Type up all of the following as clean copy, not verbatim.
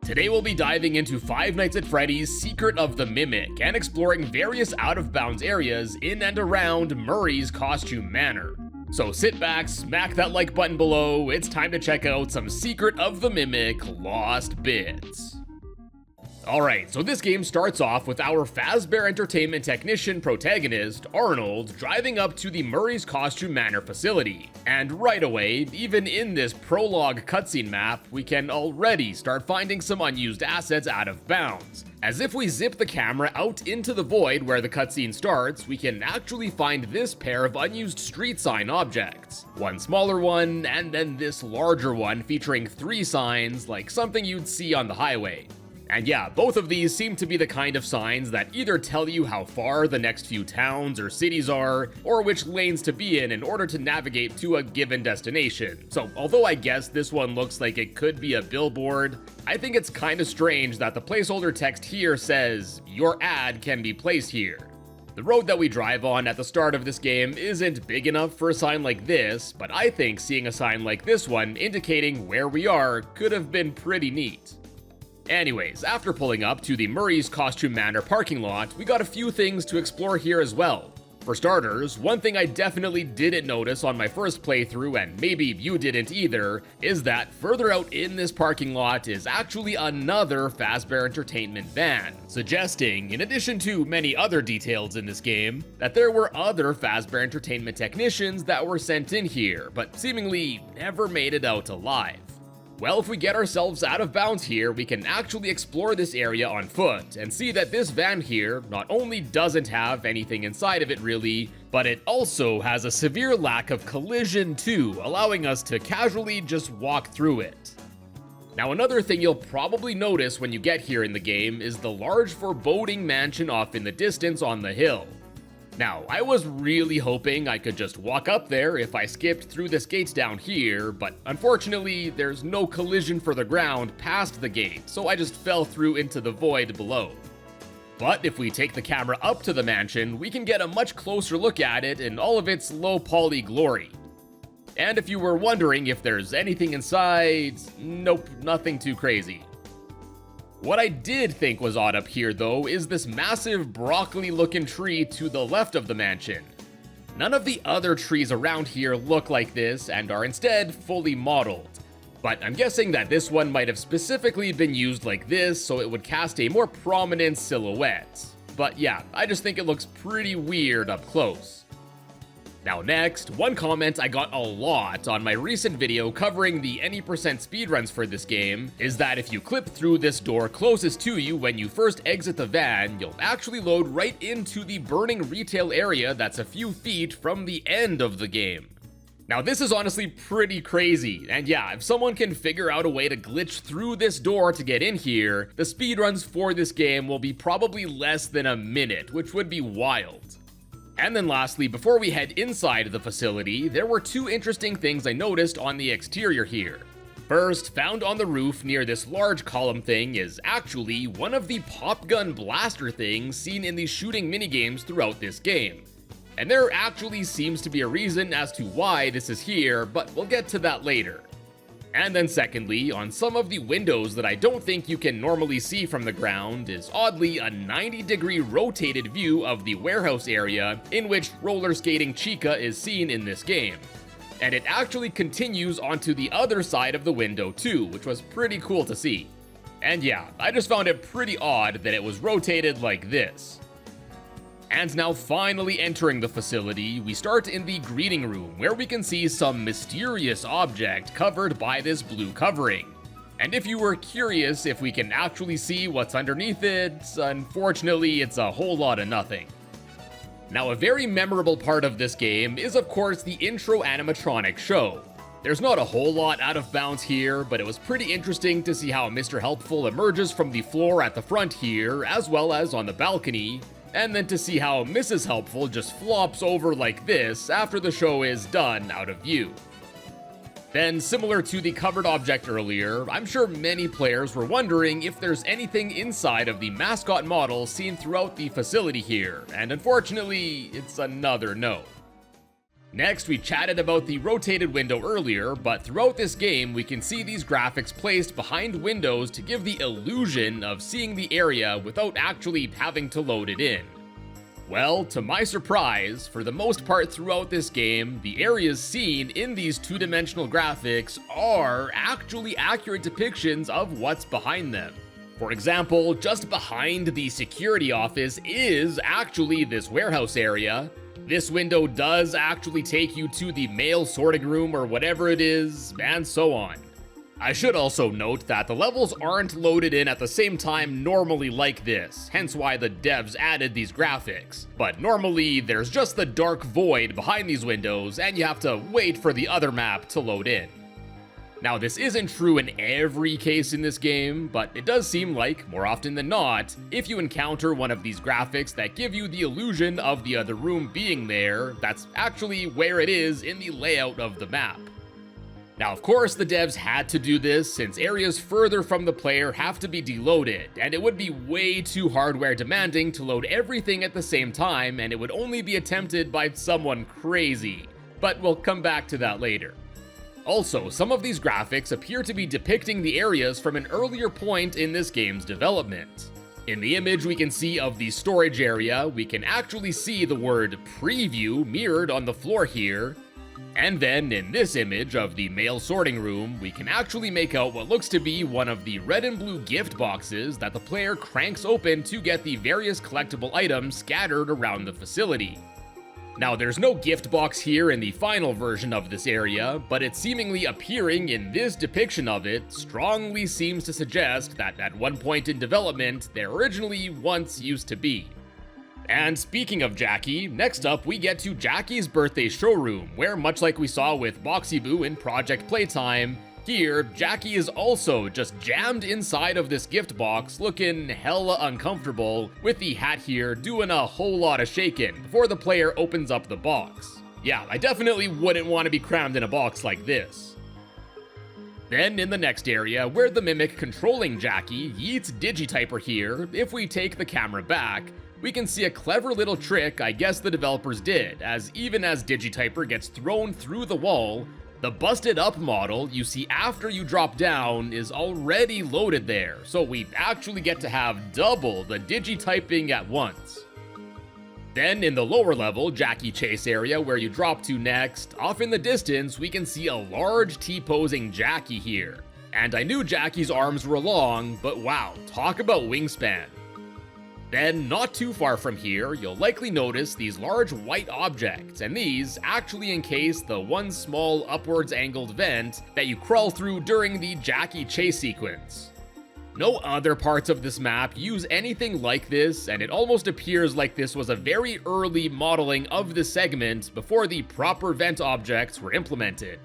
Today we'll be diving into Five Nights at Freddy's Secret of the Mimic and exploring various out-of-bounds areas in and around Murray's Costume Manor. So sit back, smack that like button below, it's time to check out some Secret of the Mimic Lost Bits. Alright, so this game starts off with our Fazbear Entertainment technician protagonist, Arnold, driving up to the Murray's Costume Manor facility. And right away, even in this prologue cutscene map, we can already start finding some unused assets out of bounds. As if we zip the camera out into the void where the cutscene starts, we can actually find this pair of unused street sign objects. One smaller one, and then this larger one featuring 3 signs, like something you'd see on the highway. And yeah, both of these seem to be the kind of signs that either tell you how far the next few towns or cities are, or which lanes to be in order to navigate to a given destination. So although I guess this one looks like it could be a billboard, I think it's kinda strange that the placeholder text here says, "Your ad can be placed here." The road that we drive on at the start of this game isn't big enough for a sign like this, but I think seeing a sign like this one indicating where we are could have been pretty neat. Anyways, after pulling up to the Murray's Costume Manor parking lot, we got a few things to explore here as well. For starters, one thing I definitely didn't notice on my first playthrough, and maybe you didn't either, is that further out in this parking lot is actually another Fazbear Entertainment van, suggesting, in addition to many other details in this game, that there were other Fazbear Entertainment technicians that were sent in here, but seemingly never made it out alive. Well, if we get ourselves out of bounds here, we can actually explore this area on foot and see that this van here not only doesn't have anything inside of it really, but it also has a severe lack of collision too, allowing us to casually just walk through it. Now, another thing you'll probably notice when you get here in the game is the large foreboding mansion off in the distance on the hill. Now, I was really hoping I could just walk up there if I skipped through this gate down here, but unfortunately, there's no collision for the ground past the gate, so I just fell through into the void below. But if we take the camera up to the mansion, we can get a much closer look at it in all of its low poly glory. And if you were wondering if there's anything inside, nope, nothing too crazy. What I did think was odd up here though is this massive broccoli looking tree to the left of the mansion. None of the other trees around here look like this and are instead fully modeled. But I'm guessing that this one might have specifically been used like this so it would cast a more prominent silhouette. But yeah, I just think it looks pretty weird up close. Now next, one comment I got a lot on my recent video covering the any % speedruns for this game is that if you clip through this door closest to you when you first exit the van, you'll actually load right into the burning retail area that's a few feet from the end of the game. Now this is honestly pretty crazy, and yeah, if someone can figure out a way to glitch through this door to get in here, the speedruns for this game will be probably less than a minute, which would be wild. And then lastly, before we head inside the facility, there were 2 interesting things I noticed on the exterior here. First, found on the roof near this large column thing is actually one of the pop gun blaster things seen in the shooting minigames throughout this game. And there actually seems to be a reason as to why this is here, but we'll get to that later. And then secondly, on some of the windows that I don't think you can normally see from the ground is oddly a 90-degree rotated view of the warehouse area in which roller skating Chica is seen in this game. And it actually continues onto the other side of the window too, which was pretty cool to see. And yeah, I just found it pretty odd that it was rotated like this. And now finally entering the facility, we start in the greeting room where we can see some mysterious object covered by this blue covering. And if you were curious if we can actually see what's underneath it, unfortunately it's a whole lot of nothing. Now a very memorable part of this game is of course the intro animatronic show. There's not a whole lot out of bounds here, but it was pretty interesting to see how Mr. Helpful emerges from the floor at the front here, as well as on the balcony, and then to see how Mrs. Helpful just flops over like this after the show is done out of view. Then, similar to the covered object earlier, I'm sure many players were wondering if there's anything inside of the mascot model seen throughout the facility here, and unfortunately, it's another no. Next, we chatted about the rotated window earlier, but throughout this game, we can see these graphics placed behind windows to give the illusion of seeing the area without actually having to load it in. Well, to my surprise, for the most part throughout this game, the areas seen in these two-dimensional graphics are actually accurate depictions of what's behind them. For example, just behind the security office is actually this warehouse area. This window does actually take you to the mail sorting room or whatever it is, and so on. I should also note that the levels aren't loaded in at the same time normally like this, hence why the devs added these graphics. But normally, there's just the dark void behind these windows, and you have to wait for the other map to load in. Now, this isn't true in every case in this game, but it does seem like, more often than not, if you encounter one of these graphics that give you the illusion of the other room being there, that's actually where it is in the layout of the map. Now, of course, the devs had to do this since areas further from the player have to be deloaded, and it would be way too hardware demanding to load everything at the same time, and it would only be attempted by someone crazy. But we'll come back to that later. Also, some of these graphics appear to be depicting the areas from an earlier point in this game's development. In the image we can see of the storage area, we can actually see the word preview mirrored on the floor here. And then in this image of the mail sorting room, we can actually make out what looks to be one of the red and blue gift boxes that the player cranks open to get the various collectible items scattered around the facility. Now, there's no gift box here in the final version of this area, but it seemingly appearing in this depiction of it strongly seems to suggest that at one point in development, there originally once used to be. And speaking of Jackie, next up we get to Jackie's birthday showroom, where much like we saw with Boxy Boo in Project Playtime, here, Jackie is also just jammed inside of this gift box, looking hella uncomfortable, with the hat here doing a whole lot of shaking before the player opens up the box. Yeah, I definitely wouldn't want to be crammed in a box like this. Then in the next area, where the Mimic controlling Jackie yeets Digityper here, if we take the camera back, we can see a clever little trick I guess the developers did, as even as Digityper gets thrown through the wall, the busted up model you see after you drop down is already loaded there, so we actually get to have double the digityping at once. Then in the lower level Jackie chase area where you drop to next, off in the distance we can see a large T-posing Jackie here. And I knew Jackie's arms were long, but wow, talk about wingspan. Then, not too far from here, you'll likely notice these large white objects, and these actually encase the one small upwards angled vent that you crawl through during the Jackie chase sequence. No other parts of this map use anything like this, and it almost appears like this was a very early modeling of the segment before the proper vent objects were implemented.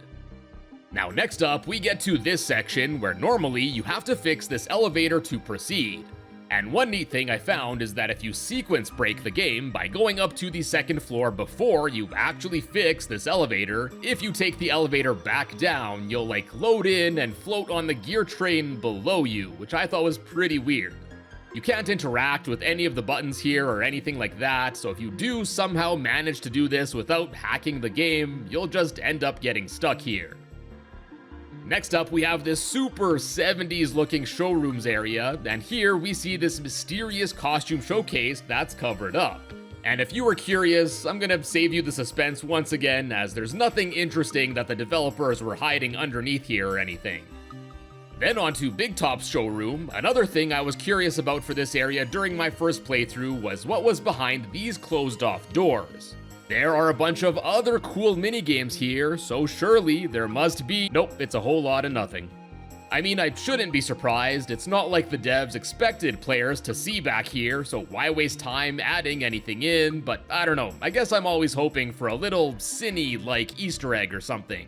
Now next up, we get to this section where normally you have to fix this elevator to proceed. And one neat thing I found is that if you sequence break the game by going up to the second floor before you actually fix this elevator, if you take the elevator back down, you'll load in and float on the gear train below you, which I thought was pretty weird. You can't interact with any of the buttons here or anything like that, so if you do somehow manage to do this without hacking the game, you'll just end up getting stuck here. Next up, we have this super 70s looking showrooms area, and here we see this mysterious costume showcase that's covered up. And if you were curious, I'm gonna save you the suspense once again, as there's nothing interesting that the developers were hiding underneath here or anything. Then on to BigTop's showroom. Another thing I was curious about for this area during my first playthrough was what was behind these closed off doors. There are a bunch of other cool minigames here, so surely there must be— nope, it's a whole lot of nothing. I mean, I shouldn't be surprised, it's not like the devs expected players to see back here, so why waste time adding anything in, but I don't know, I guess I'm always hoping for a little cine-like Easter egg or something.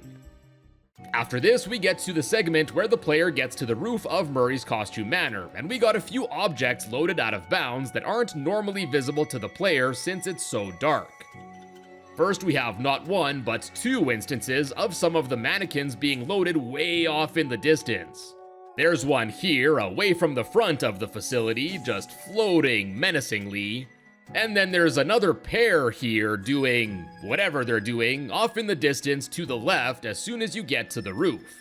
After this, we get to the segment where the player gets to the roof of Murray's Costume Manor, and we got a few objects loaded out of bounds that aren't normally visible to the player since it's so dark. First, we have not one, but two instances of some of the mannequins being loaded way off in the distance. There's one here, away from the front of the facility, just floating menacingly. And then there's another pair here doing whatever they're doing off in the distance to the left as soon as you get to the roof.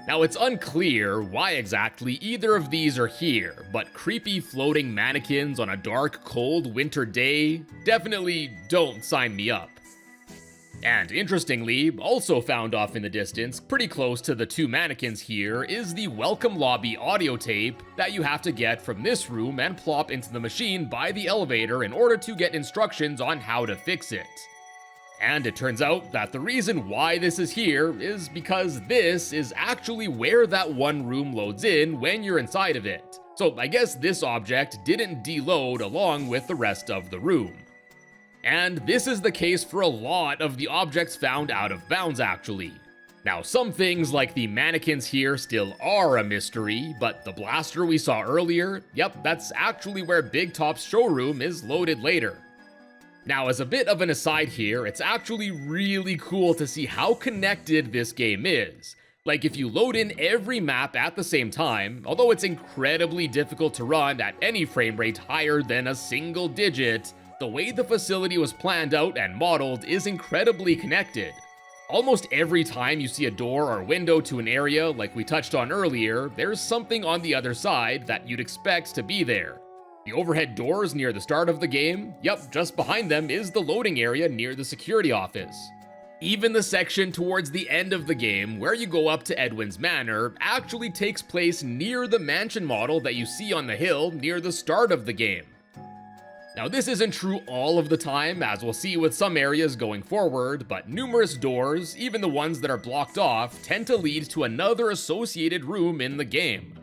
Now it's unclear why exactly either of these are here, but creepy floating mannequins on a dark, cold winter day definitely don't sign me up. And interestingly, also found off in the distance, pretty close to the two mannequins here, is the welcome lobby audio tape that you have to get from this room and plop into the machine by the elevator in order to get instructions on how to fix it. And it turns out that the reason why this is here is because this is actually where that one room loads in when you're inside of it. So I guess this object didn't deload along with the rest of the room. And this is the case for a lot of the objects found out of bounds actually. Now some things like the mannequins here still are a mystery, but the blaster we saw earlier, yep, that's actually where BigTop's showroom is loaded later. Now as a bit of an aside here, it's actually really cool to see how connected this game is. Like if you load in every map at the same time, although it's incredibly difficult to run at any frame rate higher than a single digit, the way the facility was planned out and modeled is incredibly connected. Almost every time you see a door or window to an area like we touched on earlier, there's something on the other side that you'd expect to be there. The overhead doors near the start of the game, yep, just behind them is the loading area near the security office. Even the section towards the end of the game where you go up to Edwin's Manor actually takes place near the mansion model that you see on the hill near the start of the game. Now this isn't true all of the time, as we'll see with some areas going forward, but numerous doors, even the ones that are blocked off, tend to lead to another associated room in the game.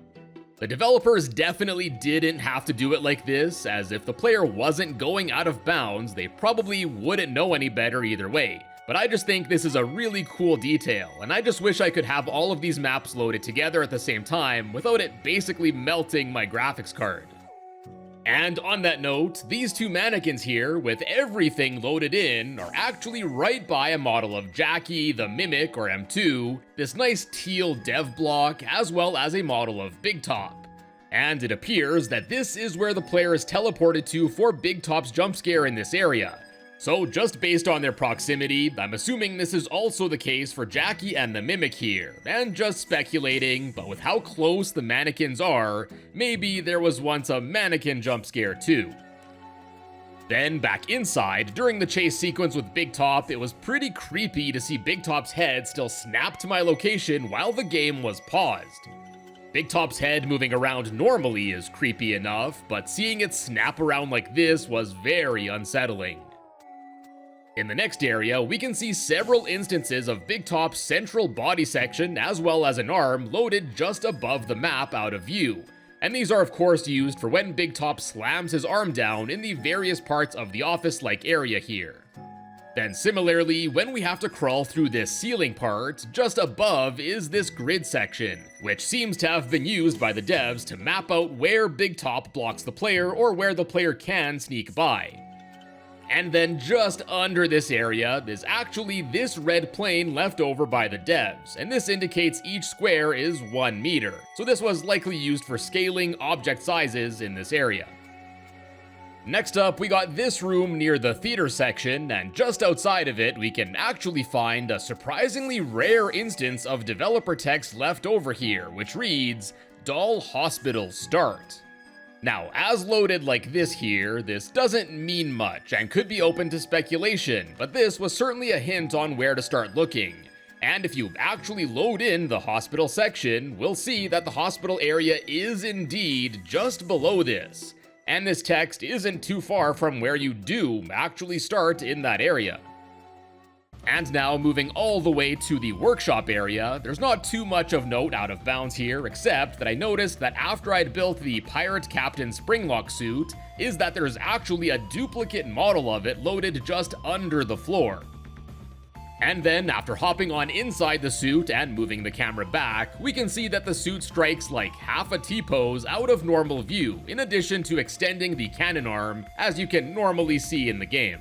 The developers definitely didn't have to do it like this, as if the player wasn't going out of bounds, they probably wouldn't know any better either way. But I just think this is a really cool detail, and I just wish I could have all of these maps loaded together at the same time without it basically melting my graphics card. And on that note, these two mannequins here, with everything loaded in, are actually right by a model of Jackie, the Mimic, or M2, this nice teal dev block, as well as a model of BigTop. And it appears that this is where the player is teleported to for BigTop's jump scare in this area. So just based on their proximity, I'm assuming this is also the case for Jackie and the Mimic here, and just speculating, but with how close the mannequins are, maybe there was once a mannequin jump scare too. Then back inside, during the chase sequence with BigTop, it was pretty creepy to see BigTop's head still snap to my location while the game was paused. BigTop's head moving around normally is creepy enough, but seeing it snap around like this was very unsettling. In the next area, we can see several instances of BigTop's central body section as well as an arm loaded just above the map out of view. And these are of course used for when BigTop slams his arm down in the various parts of the office-like area here. Then similarly, when we have to crawl through this ceiling part, just above is this grid section, which seems to have been used by the devs to map out where BigTop blocks the player or where the player can sneak by. And then just under this area is actually this red plane left over by the devs, and this indicates each square is 1 meter, so this was likely used for scaling object sizes in this area. Next up, we got this room near the theater section, and just outside of it we can actually find a surprisingly rare instance of developer text left over here, which reads, "Doll Hospital Start." Now, as loaded like this here, this doesn't mean much and could be open to speculation, but this was certainly a hint on where to start looking. And if you actually load in the hospital section, we'll see that the hospital area is indeed just below this. And this text isn't too far from where you do actually start in that area. And now moving all the way to the workshop area, there's not too much of note out of bounds here, except that I noticed that after I'd built the Pirate Captain Springlock suit, is that there's actually a duplicate model of it loaded just under the floor. And then after hopping on inside the suit and moving the camera back, we can see that the suit strikes like half a T-pose out of normal view, in addition to extending the cannon arm, as you can normally see in the game.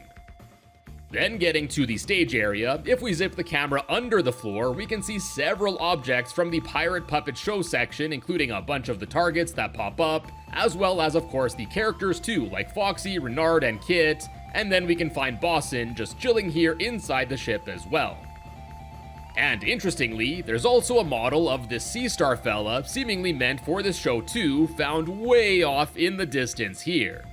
Then getting to the stage area, if we zip the camera under the floor, we can see several objects from the Pirate Puppet Show section, including a bunch of the targets that pop up, as well as of course the characters too, like Foxy, Renard, and Kit, and then we can find Bosun just chilling here inside the ship as well. And interestingly, there's also a model of this Sea Star fella, seemingly meant for this show too, found way off in the distance here.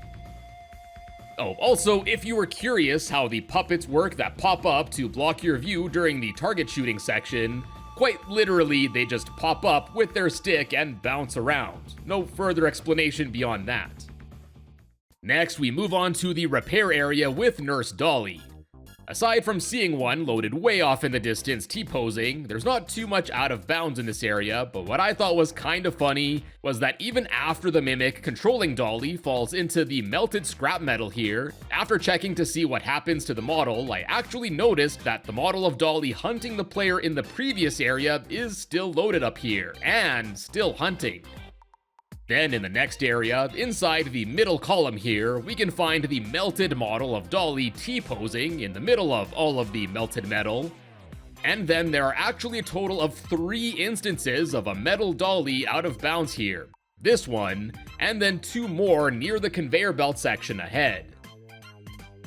Oh, also, if you were curious how the puppets work that pop up to block your view during the target shooting section, quite literally they just pop up with their stick and bounce around. No further explanation beyond that. Next, we move on to the repair area with Nurse Dolly. Aside from seeing one loaded way off in the distance T-posing, there's not too much out of bounds in this area, but what I thought was kind of funny was that even after the Mimic controlling Dolly falls into the melted scrap metal here, after checking to see what happens to the model, I actually noticed that the model of Dolly hunting the player in the previous area is still loaded up here, and still hunting. Then in the next area, inside the middle column here, we can find the melted model of Dolly T-posing in the middle of all of the melted metal. And then there are actually a total of 3 instances of a metal Dolly out of bounds here. This one, and then 2 more near the conveyor belt section ahead.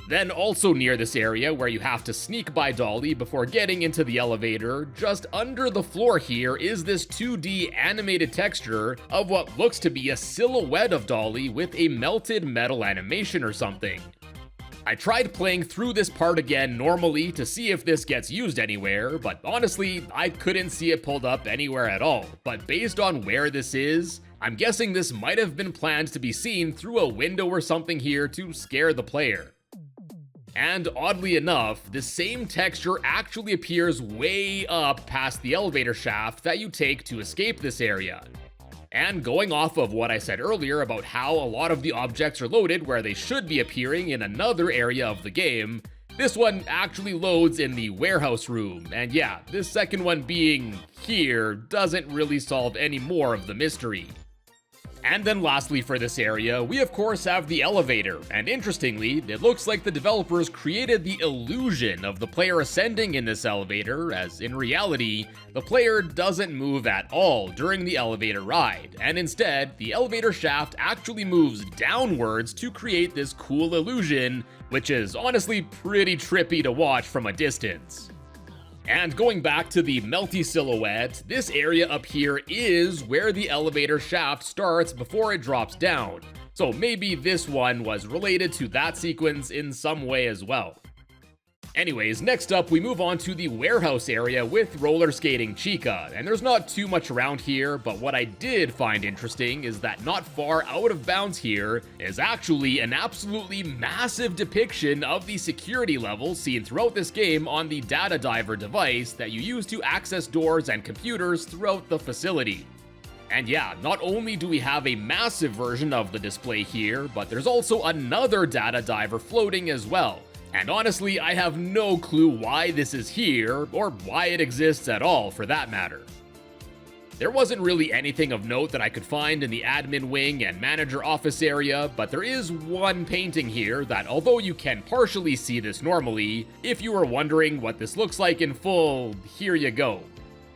Then also near this area where you have to sneak by Dolly before getting into the elevator, just under the floor here is this 2D animated texture of what looks to be a silhouette of Dolly with a melted metal animation or something. I tried playing through this part again normally to see if this gets used anywhere, but honestly, I couldn't see it pulled up anywhere at all. But based on where this is, I'm guessing this might have been planned to be seen through a window or something here to scare the player. And oddly enough, the same texture actually appears way up past the elevator shaft that you take to escape this area. And going off of what I said earlier about how a lot of the objects are loaded where they should be appearing in another area of the game, this one actually loads in the warehouse room, and yeah, this second one being here doesn't really solve any more of the mystery. And then lastly for this area, we of course have the elevator, and interestingly, it looks like the developers created the illusion of the player ascending in this elevator, as in reality, the player doesn't move at all during the elevator ride, and instead, the elevator shaft actually moves downwards to create this cool illusion, which is honestly pretty trippy to watch from a distance. And going back to the melty silhouette, this area up here is where the elevator shaft starts before it drops down. So maybe this one was related to that sequence in some way as well. Anyways, next up we move on to the warehouse area with roller skating Chica, and there's not too much around here, but what I did find interesting is that not far out of bounds here is actually an absolutely massive depiction of the security level seen throughout this game on the Data Diver device that you use to access doors and computers throughout the facility. And yeah, not only do we have a massive version of the display here, but there's also another Data Diver floating as well. And honestly, I have no clue why this is here, or why it exists at all for that matter. There wasn't really anything of note that I could find in the admin wing and manager office area, but there is one painting here that, although you can partially see this normally, if you were wondering what this looks like in full, here you go.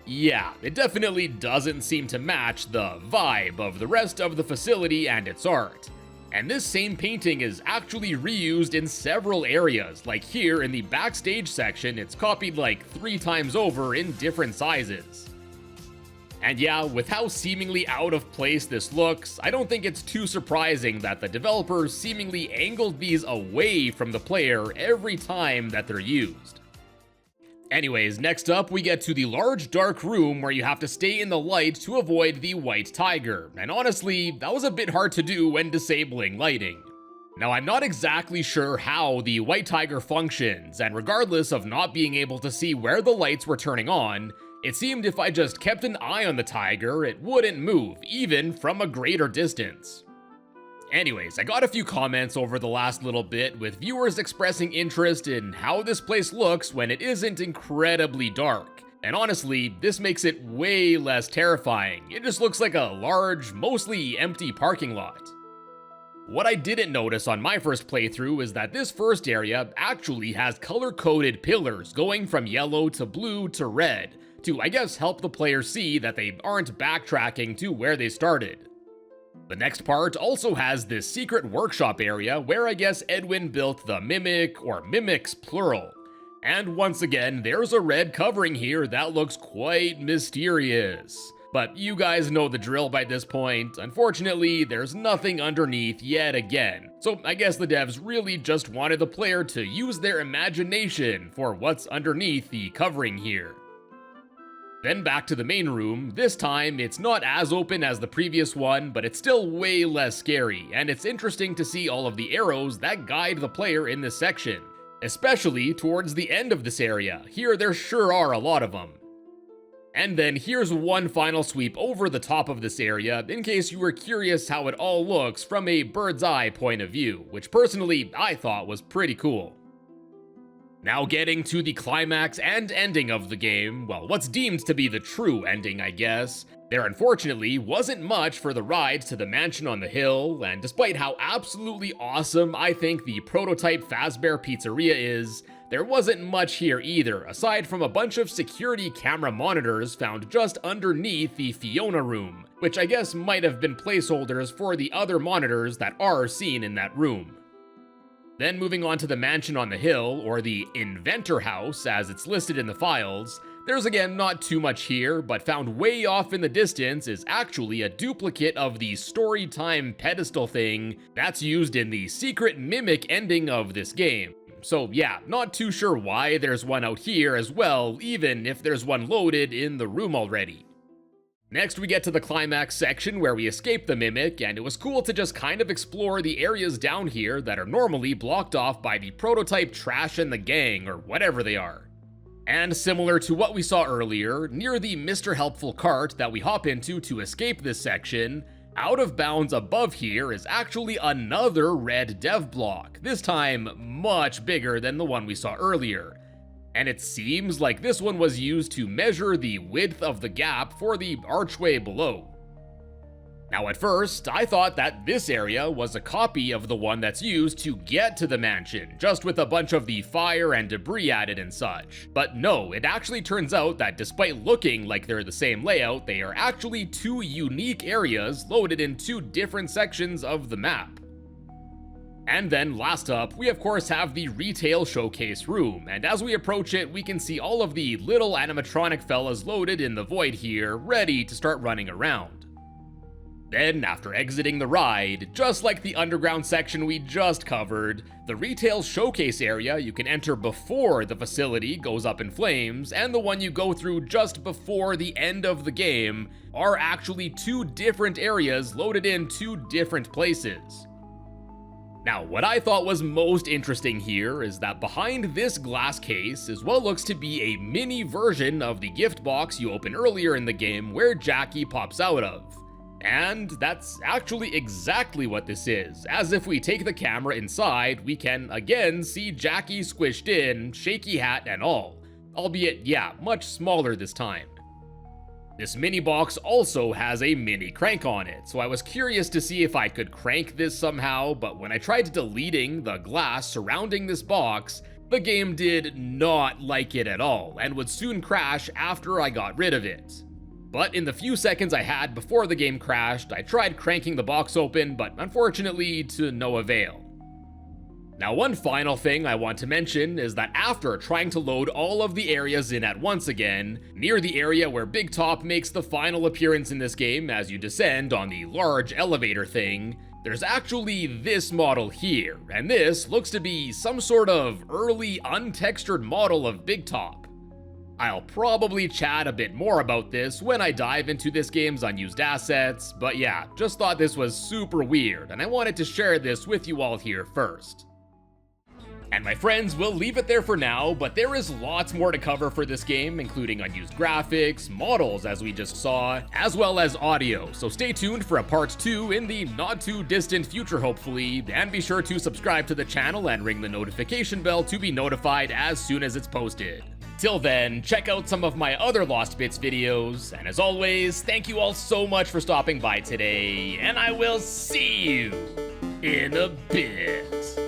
Yeah, it definitely doesn't seem to match the vibe of the rest of the facility and its art. And this same painting is actually reused in several areas, like here in the backstage section, it's copied like 3 times over in different sizes. And yeah, with how seemingly out of place this looks, I don't think it's too surprising that the developers seemingly angled these away from the player every time that they're used. Anyways, next up we get to the large dark room where you have to stay in the light to avoid the white tiger, and honestly, that was a bit hard to do when disabling lighting. Now I'm not exactly sure how the white tiger functions, and regardless of not being able to see where the lights were turning on, it seemed if I just kept an eye on the tiger, it wouldn't move, even from a greater distance. Anyways, I got a few comments over the last little bit with viewers expressing interest in how this place looks when it isn't incredibly dark. And honestly, this makes it way less terrifying. It just looks like a large, mostly empty parking lot. What I didn't notice on my first playthrough is that this first area actually has color-coded pillars going from yellow to blue to red, to I guess help the player see that they aren't backtracking to where they started. The next part also has this secret workshop area where I guess Edwin built the mimic, or mimics plural. And once again, there's a red covering here that looks quite mysterious. But you guys know the drill by this point. Unfortunately, there's nothing underneath yet again. So I guess the devs really just wanted the player to use their imagination for what's underneath the covering here. Then back to the main room. This time, it's not as open as the previous one, but it's still way less scary, and it's interesting to see all of the arrows that guide the player in this section. Especially towards the end of this area. Here there sure are a lot of them. And then here's one final sweep over the top of this area, in case you were curious how it all looks from a bird's eye point of view, which personally I thought was pretty cool. Now getting to the climax and ending of the game, well, what's deemed to be the true ending, I guess. There unfortunately wasn't much for the ride to the mansion on the hill, and despite how absolutely awesome I think the prototype Fazbear Pizzeria is, there wasn't much here either, aside from a bunch of security camera monitors found just underneath the Fiona room, which I guess might have been placeholders for the other monitors that are seen in that room. Then moving on to the mansion on the hill, or the Inventor house as it's listed in the files, there's again not too much here, but found way off in the distance is actually a duplicate of the Storytime pedestal thing that's used in the secret mimic ending of this game. So yeah, not too sure why there's one out here as well, even if there's one loaded in the room already. Next we get to the climax section where we escape the mimic, and it was cool to just kind of explore the areas down here that are normally blocked off by the prototype Trash and the Gang, or whatever they are. And similar to what we saw earlier, near the Mr. Helpful cart that we hop into to escape this section, out of bounds above here is actually another red dev block, this time much bigger than the one we saw earlier. And it seems like this one was used to measure the width of the gap for the archway below. Now at first, I thought that this area was a copy of the one that's used to get to the mansion, just with a bunch of the fire and debris added and such. But no, it actually turns out that despite looking like they're the same layout, they are actually two unique areas loaded in two different sections of the map. And then last up, we of course have the retail showcase room, and as we approach it, we can see all of the little animatronic fellas loaded in the void here, ready to start running around. Then, after exiting the ride, just like the underground section we just covered, the retail showcase area you can enter before the facility goes up in flames, and the one you go through just before the end of the game, are actually two different areas loaded in two different places. Now, what I thought was most interesting here is that behind this glass case is what looks to be a mini version of the gift box you opened earlier in the game where Jackie pops out of. And that's actually exactly what this is, as if we take the camera inside, we can again see Jackie squished in, shaky hat and all. Albeit, yeah, much smaller this time. This mini box also has a mini crank on it, so I was curious to see if I could crank this somehow, but when I tried deleting the glass surrounding this box, the game did not like it at all, and would soon crash after I got rid of it. But in the few seconds I had before the game crashed, I tried cranking the box open, but unfortunately to no avail. Now, one final thing I want to mention is that after trying to load all of the areas in at once again, near the area where BigTop makes the final appearance in this game as you descend on the large elevator thing, there's actually this model here, and this looks to be some sort of early untextured model of BigTop. I'll probably chat a bit more about this when I dive into this game's unused assets, but yeah, just thought this was super weird, and I wanted to share this with you all here first. And my friends, we'll leave it there for now, but there is lots more to cover for this game, including unused graphics, models as we just saw, as well as audio, so stay tuned for a part 2 in the not too distant future hopefully, and be sure to subscribe to the channel and ring the notification bell to be notified as soon as it's posted. Till then, check out some of my other Lost Bits videos, and as always, thank you all so much for stopping by today, and I will see you in a bit.